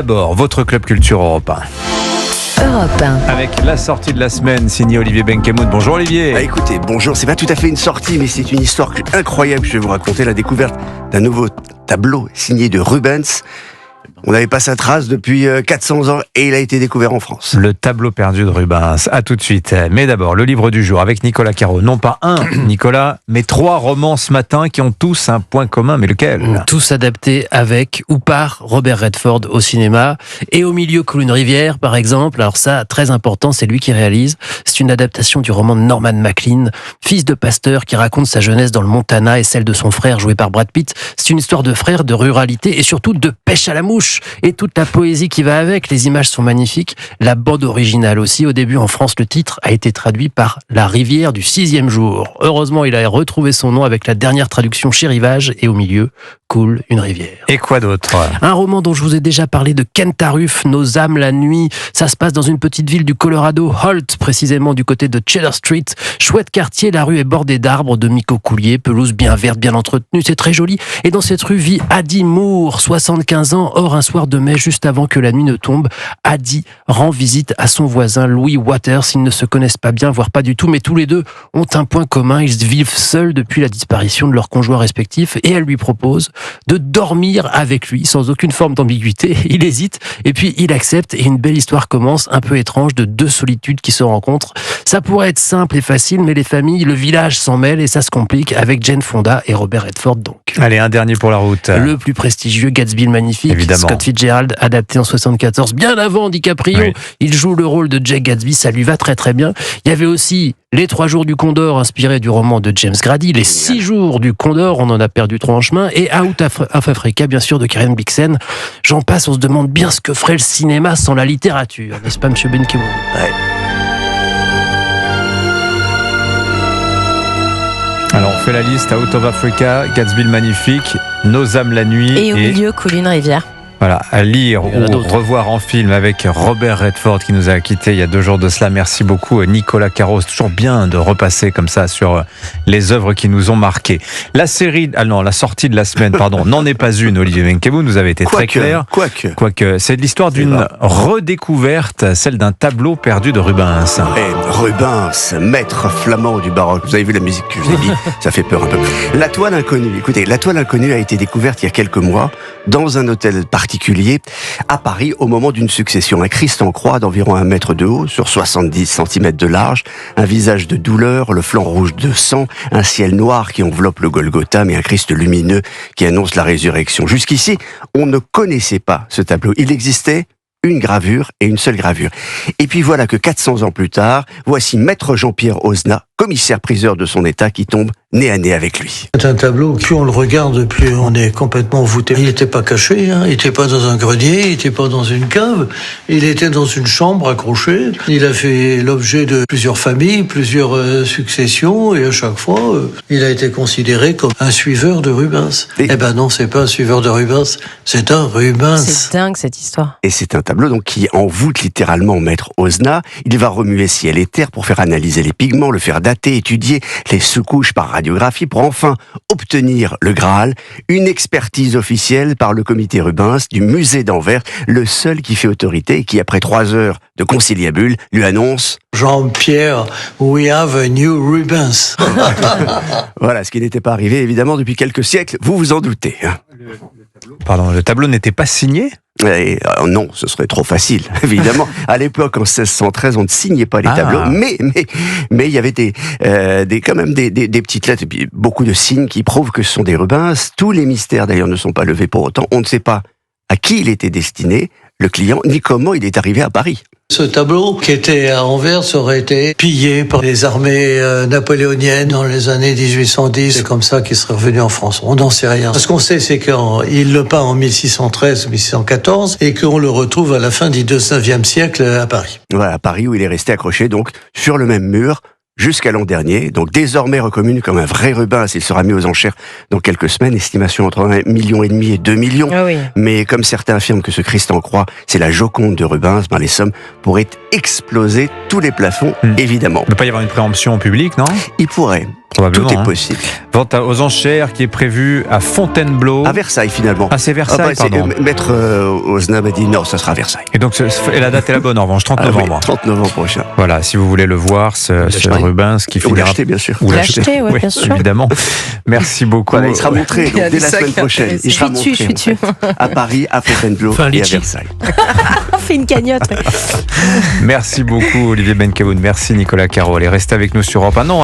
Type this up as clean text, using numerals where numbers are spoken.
D'abord, votre club culture Europe 1. Europe 1. Avec la sortie de la semaine, signée Olivier Benkemoun. Bonjour Olivier. Écoutez, bonjour, c'est pas tout à fait une sortie, mais c'est une histoire incroyable. Je vais vous raconter la découverte d'un nouveau tableau signé de Rubens. On n'avait pas sa trace depuis 400 ans et il a été découvert en France. Le tableau perdu de Rubens. À tout de suite. Mais d'abord, le livre du jour avec Nicolas Caro. Non pas un, Nicolas, mais 3 romans ce matin qui ont tous un point commun. Mais lequel ? Tous adaptés avec ou par Robert Redford au cinéma. Et au milieu coule une rivière, par exemple. Alors ça, très important, c'est lui qui réalise. C'est une adaptation du roman de Norman Maclean, fils de pasteur qui raconte sa jeunesse dans le Montana et celle de son frère joué par Brad Pitt. C'est une histoire de frères, de ruralité et surtout de pêche à la mouche. Et toute la poésie qui va avec, les images sont magnifiques, la bande originale aussi. Au début en France, le titre a été traduit par La rivière du 6e jour. Heureusement, il a retrouvé son nom avec la dernière traduction chez Rivage et au milieu coule une rivière. Et quoi d'autre ? Un roman dont je vous ai déjà parlé de Ken Taruf, Nos âmes la nuit. Ça se passe dans une petite ville du Colorado, Holt, précisément du côté de Cheddar Street. Chouette quartier, la rue est bordée d'arbres, de micocouliers, pelouse bien verte, bien entretenue, c'est très joli. Et dans cette rue vit Addie Moore, 75 ans. Or, un soir de mai, juste avant que la nuit ne tombe, Addie rend visite à son voisin Louis Waters. Ils ne se connaissent pas bien, voire pas du tout, mais tous les deux ont un point commun. Ils vivent seuls depuis la disparition de leurs conjoints respectifs et elle lui propose de dormir avec lui sans aucune forme d'ambiguïté. Il hésite et puis il accepte et une belle histoire commence, un peu étrange, de 2 solitudes qui se rencontrent. Ça pourrait être simple et facile, mais les familles, le village s'en mêle et ça se complique avec Jane Fonda et Robert Redford donc. Allez, un dernier pour la route. Le plus prestigieux, Gatsby le Magnifique, Évidemment. Scott Fitzgerald, adapté en 74, bien avant DiCaprio. Oui. Il joue le rôle de Jack Gatsby, ça lui va très très bien. Il y avait aussi Les 3 jours du Condor, inspiré du roman de James Grady, Les 6 jours du Condor, on en a perdu 3 en chemin, et Out of Africa, bien sûr, de Karen Blixen. J'en passe, on se demande bien ce que ferait le cinéma sans la littérature, n'est-ce pas, monsieur Benkemoun ? Ouais. Alors, on fait la liste. Out of Africa, Gatsby le Magnifique, Nos âmes la nuit. Et au milieu coule une rivière. Voilà, à lire Il y en a ou d'autres. revoir en film avec Robert Redford qui nous a quittés il y a 2 jours de cela. Merci beaucoup Nicolas Caro. C'est toujours bien de repasser comme ça sur les œuvres qui nous ont marqués. La sortie de la semaine, pardon, n'en est pas une. Olivier Benkemoun, vous avez été très clair. Quoique, c'est l'histoire d'une redécouverte, celle d'un tableau perdu de Rubens. Rubens, maître flamand du baroque. Vous avez vu la musique que je vous ai dit, ça fait peur un peu. La toile inconnue. Écoutez, la toile inconnue a été découverte il y a quelques mois dans un hôtel particulier à Paris au moment d'une succession. Un Christ en croix d'environ 1 mètre de haut sur 70 cm de large, un visage de douleur, le flanc rouge de sang, un ciel noir qui enveloppe le Golgotha, mais un Christ lumineux qui annonce la résurrection. Jusqu'ici, on ne connaissait pas ce tableau. Il existait une gravure et une seule gravure. Et puis voilà que 400 ans plus tard, voici Maître Jean-Pierre Ozna, commissaire-priseur de son état, qui tombe nez à nez avec lui. C'est un tableau, plus on le regarde, plus on est complètement voûté. Il n'était pas caché, il n'était pas dans un grenier, il n'était pas dans une cave, il était dans une chambre accrochée. Il a fait l'objet de plusieurs familles, plusieurs successions, et à chaque fois, il a été considéré comme un suiveur de Rubens. Eh ben non, c'est pas un suiveur de Rubens, c'est un Rubens. C'est dingue cette histoire. Et c'est un tableau donc qui envoûte littéralement Maître Ozna. Il va remuer ciel et terre pour faire analyser les pigments, le faire dater, étudier les sous-couches par radiographie pour enfin obtenir le Graal, une expertise officielle par le comité Rubens du musée d'Anvers, le seul qui fait autorité et qui, après 3 heures de conciliabule, lui annonce Jean-Pierre, we have a new Rubens. voilà, ce qui n'était pas arrivé évidemment depuis quelques siècles, vous vous en doutez. Pardon, le tableau n'était pas signé ? Et, non, ce serait trop facile, évidemment. À l'époque, en 1613, on ne signait pas les tableaux, mais il y avait quand même des petites lettres et puis beaucoup de signes qui prouvent que ce sont des Rubens. Tous les mystères, d'ailleurs, ne sont pas levés pour autant. On ne sait pas à qui il était destiné, le client, ni comment il est arrivé à Paris. Ce tableau, qui était à Anvers, aurait été pillé par les armées napoléoniennes dans les années 1810. C'est comme ça qu'il serait revenu en France. On n'en sait rien. Ce qu'on sait, c'est qu'il le peint en 1613 ou 1614 et qu'on le retrouve à la fin du 19e siècle à Paris. Voilà, à Paris, où il est resté accroché donc sur le même mur jusqu'à l'an dernier, donc désormais reconnu comme un vrai Rubens. Il sera mis aux enchères dans quelques semaines, estimation entre 1,5 million et 2 millions. Ah oui. Mais comme certains affirment que ce Christ en croix, c'est la Joconde de Rubens, les sommes pourraient exploser tous les plafonds, évidemment. Il ne peut pas y avoir une préemption au public, non ? Il pourrait. Probablement. Tout est possible. Vente aux enchères qui est prévue à Fontainebleau. À Versailles, finalement. Ah, c'est Versailles, pardon. Maître Ozna m'a dit non, ça sera Versailles. Et donc, et la date est la bonne, en revanche, 30 novembre. 30 novembre prochain. Voilà, si vous voulez le voir, ce Rubens qui Ou finira... l'acheter, bien sûr. Ou L'acheter, ouais, bien sûr. Évidemment. Merci beaucoup. Voilà, il sera montré Il y a dès des la sacs semaine prochaine. intéressants. Il sera Je suis montré dessus. en fait, à Paris, à Fontainebleau Enfin, et à litchi. Versailles. On fait une cagnotte. Merci beaucoup, Olivier Benkaoun. Merci, Nicolas Caro. Allez, restez avec nous sur Europe 1. Non,